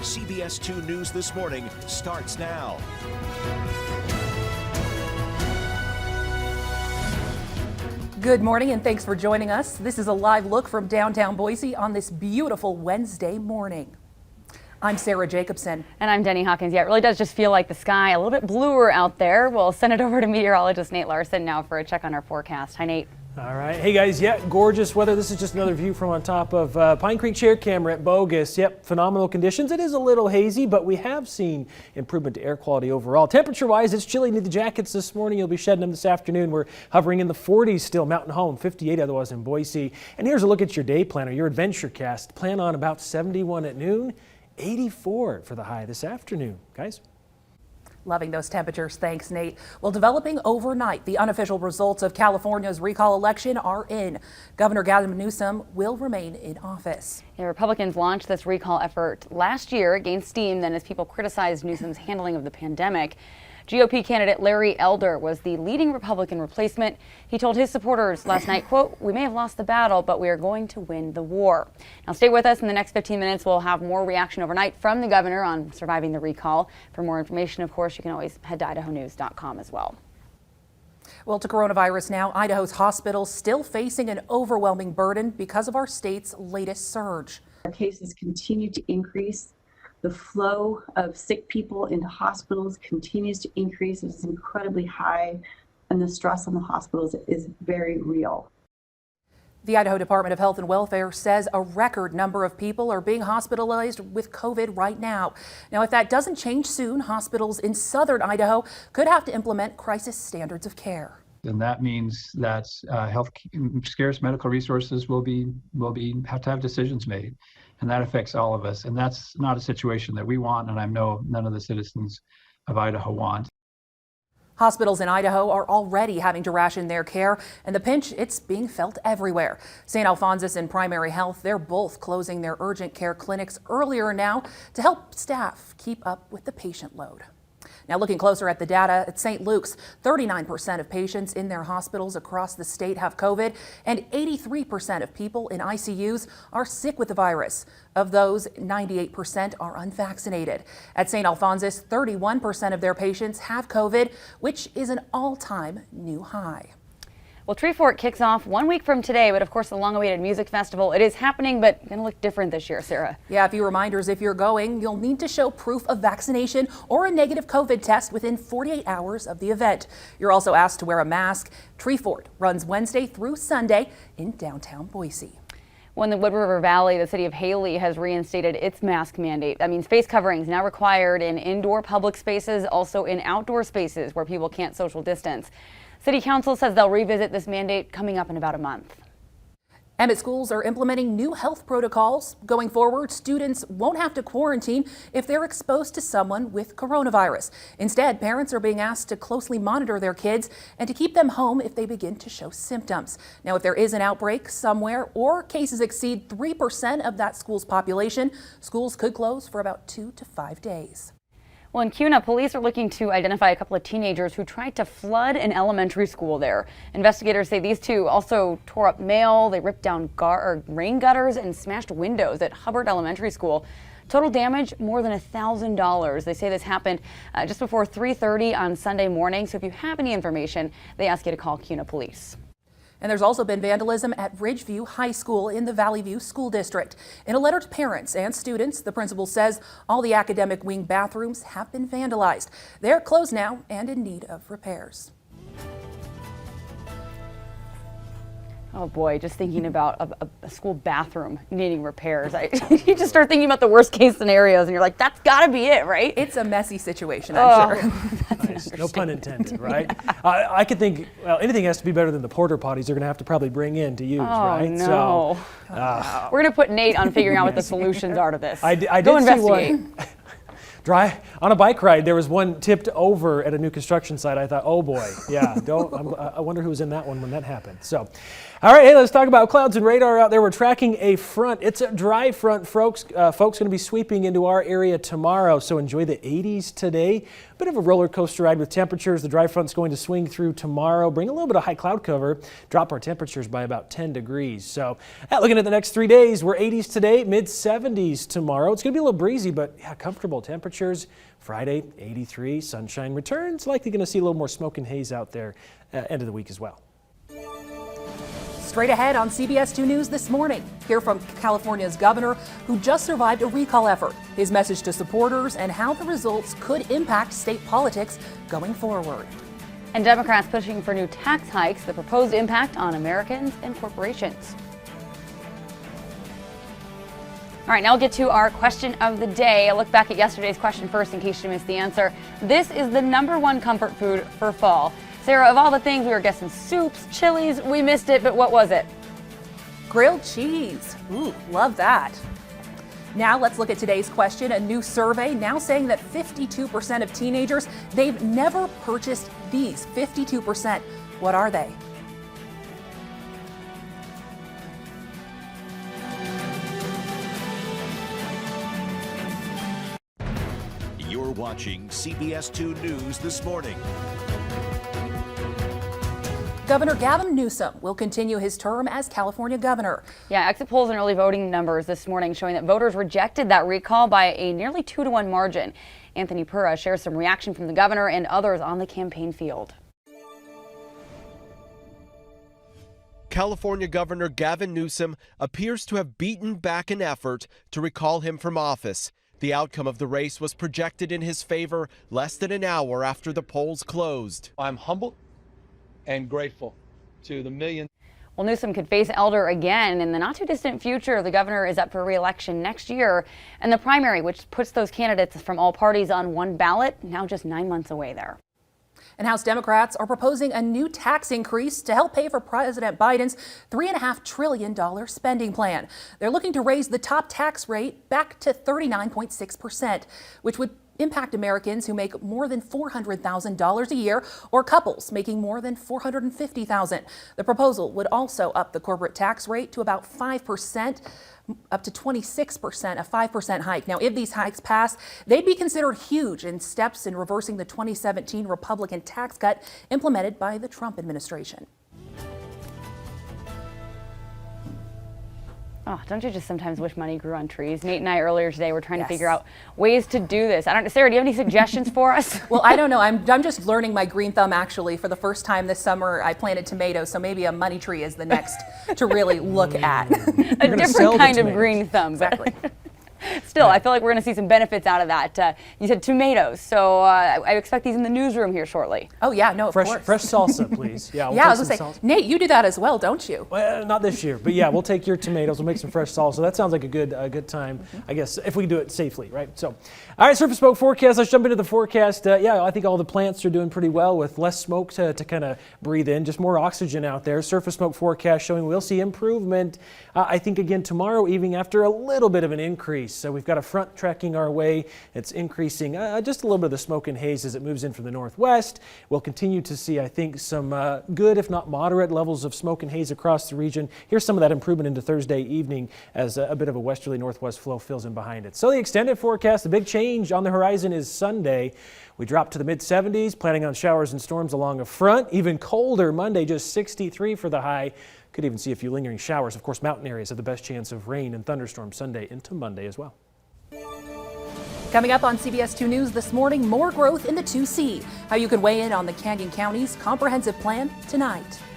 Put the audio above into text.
CBS2 News This Morning starts now. Good morning and thanks for joining us. This is a live look from downtown Boise on this beautiful Wednesday morning. I'm Sarah Jacobson. And I'm Denny Hawkins. Yeah, it really does just feel like the sky a little bit bluer out there. We'll send it over to meteorologist Nate Larson now for a check on our forecast. Hi, Nate. All right. Hey, guys. Yeah, gorgeous weather. This is just another view from on top of Pine Creek Share Camera at Bogus. Yep, phenomenal conditions. It is a little hazy, but we have seen improvement to air quality overall. Temperature-wise, it's chilly. Need the jackets this morning. You'll be shedding them this afternoon. We're hovering in the 40s still. Mountain Home, 58 otherwise in Boise. And here's a look at your day planner, your adventure cast. Plan on about 71 at noon, 84 for the high this afternoon. Guys? Loving those temperatures. Thanks, Nate. Well, developing overnight, the unofficial results of California's recall election are in. Governor Gavin Newsom will remain in office. Yeah, Republicans launched this recall effort last year. It gained steam then as people criticized Newsom's handling of the pandemic. GOP candidate Larry Elder was the leading Republican replacement. He told his supporters last night, quote, "We may have lost the battle, but we are going to win the war." Now stay with us. In the next 15 minutes, we'll have more reaction overnight from the governor on surviving the recall. For more information, of course, you can always head to idahonews.com as well. Well, to coronavirus now, Idaho's hospitals still facing an overwhelming burden because of our state's latest surge. Our cases continue to increase. The flow of sick people into hospitals continues to increase. It's incredibly high, and the stress on the hospitals is very real. The Idaho Department of Health and Welfare says a record number of people are being hospitalized with COVID right now. Now, if that doesn't change soon, hospitals in southern Idaho could have to implement crisis standards of care. And that means that scarce medical resources will have to have decisions made, and that affects all of us. And that's not a situation that we want, and I know none of the citizens of Idaho want. Hospitals in Idaho are already having to ration their care, and the pinch, it's being felt everywhere. St. Alphonsus and Primary Health, they're both closing their urgent care clinics earlier now to help staff keep up with the patient load. Now, looking closer at the data at St. Luke's, 39% of patients in their hospitals across the state have COVID, and 83% of people in ICUs are sick with the virus. Of those, 98% are unvaccinated. At St. Alphonsus, 31% of their patients have COVID, which is an all-time new high. Well, Treefort kicks off 1 week from today, but of course the long-awaited music festival, it is happening, but going to look different this year, Sarah. Yeah, a few reminders. If you're going, you'll need to show proof of vaccination or a negative COVID test within 48 hours of the event. You're also asked to wear a mask. Treefort runs Wednesday through Sunday in downtown Boise. Well, in the Wood River Valley, the city of Haley has reinstated its mask mandate. That means face coverings now required in indoor public spaces, also in outdoor spaces where people can't social distance. City Council says they'll revisit this mandate coming up in about a month. Emmett schools are implementing new health protocols. Going forward, students won't have to quarantine if they're exposed to someone with coronavirus. Instead, parents are being asked to closely monitor their kids and to keep them home if they begin to show symptoms. Now, if there is an outbreak somewhere or cases exceed 3% of that school's population, schools could close for about 2 to 5 days. Well, in Kuna, police are looking to identify a couple of teenagers who tried to flood an elementary school there. Investigators say these two also tore up mail, they ripped down rain gutters and smashed windows at Hubbard Elementary School. Total damage, more than $1,000. They say this happened just before 3:30 on Sunday morning. So if you have any information, they ask you to call Kuna Police. And there's also been vandalism at Ridgeview High School in the Valley View School District. In a letter to parents and students, the principal says all the academic wing bathrooms have been vandalized. They're closed now and in need of repairs. Oh boy, just thinking about a school bathroom needing repairs. You just start thinking about the worst case scenarios and you're like, that's gotta be it, right? It's a messy situation, I'm sure. Nice. No pun intended, right? I could think, well, anything has to be better than the porta potties they're going to have to probably bring in to use, right? No. So, we're going to put Nate on figuring out what the solutions are to this. I Go did see investigate. one. On a bike ride, there was one tipped over at a new construction site. I thought, oh boy, yeah, I wonder who was in that one when that happened. So, All right, hey, let's talk about clouds and radar out there. We're tracking a front. It's a dry front, folks. Folks going to be sweeping into our area tomorrow, so enjoy the 80s today. Bit of a roller coaster ride with temperatures. The dry front's going to swing through tomorrow, bring a little bit of high cloud cover, drop our temperatures by about 10 degrees. So looking at the next 3 days, we're 80s today, mid 70s tomorrow. It's going to be a little breezy, but yeah, comfortable temperatures. Friday, 83, sunshine returns. Likely going to see a little more smoke and haze out there end of the week as well. Straight ahead on CBS2 News this morning, hear from California's governor who just survived a recall effort, his message to supporters, and how the results could impact state politics going forward. And Democrats pushing for new tax hikes, the proposed impact on Americans and corporations. All right, now we'll get to our question of the day. A look back at yesterday's question first in case you missed the answer. This is the #1 comfort food for fall. Sarah, of all the things, we were guessing soups, chilies, we missed it, but what was it? Grilled cheese. Ooh, love that. Now let's look at today's question. A new survey now saying that 52% of teenagers, they've never purchased these. 52%. What are they? You're watching CBS2 News This Morning. Governor Gavin Newsom will continue his term as California governor. Yeah, exit polls and early voting numbers this morning showing that voters rejected that recall by a nearly 2-to-1 margin. Anthony Pura shares some reaction from the governor and others on the campaign field. California Governor Gavin Newsom appears to have beaten back an effort to recall him from office. The outcome of the race was projected in his favor less than an hour after the polls closed. I'm humbled and grateful to the millions. Well, Newsom could face Elder again in the not too distant future. The governor is up for re-election next year, and the primary, which puts those candidates from all parties on one ballot, now just 9 months away there. And House Democrats are proposing a new tax increase to help pay for President Biden's $3.5 trillion spending plan. They're looking to raise the top tax rate back to 39.6%, which would impact Americans who make more than $400,000 a year or couples making more than $450,000. The proposal would also up the corporate tax rate to about 5%, up to 26%, a 5% hike. Now, if these hikes pass, they'd be considered huge and steps in reversing the 2017 Republican tax cut implemented by the Trump administration. Oh, don't you just sometimes wish money grew on trees? Nate and I earlier today were trying to figure out ways to do this. Sarah, do you have any suggestions for us? Well, I don't know. I'm just learning my green thumb, actually. For the first time this summer, I planted tomatoes, so maybe a money tree is the next to really look at. A different kind of green thumb. Exactly. Still, I feel like we're going to see some benefits out of that. You said tomatoes, so I expect these in the newsroom here shortly. Oh, yeah, no, of course. Fresh salsa, please. Yeah, I was going to say, Nate, you do that as well, don't you? Well, not this year, but yeah, we'll take your tomatoes. We'll make some fresh salsa. That sounds like a good time, I guess, if we do it safely, right? So, all right, surface smoke forecast. Let's jump into the forecast. Yeah, I think all the plants are doing pretty well with less smoke to kind of breathe in, just more oxygen out there. Surface smoke forecast showing we'll see improvement, I think, again tomorrow evening after a little bit of an increase. So we've got a front tracking our way. It's increasing just a little bit of the smoke and haze as it moves in from the northwest. We'll continue to see, I think, some good, if not moderate, levels of smoke and haze across the region. Here's some of that improvement into Thursday evening as a bit of a westerly northwest flow fills in behind it. So the extended forecast, the big change on the horizon is Sunday. We drop to the mid-70s, planning on showers and storms along a front. Even colder Monday, just 63 for the high. Could even see a few lingering showers. Of course, mountain areas have the best chance of rain and thunderstorms Sunday into Monday as well. Coming up on CBS2 News this morning, more growth in the 2C. How you can weigh in on the Canyon County's comprehensive plan tonight.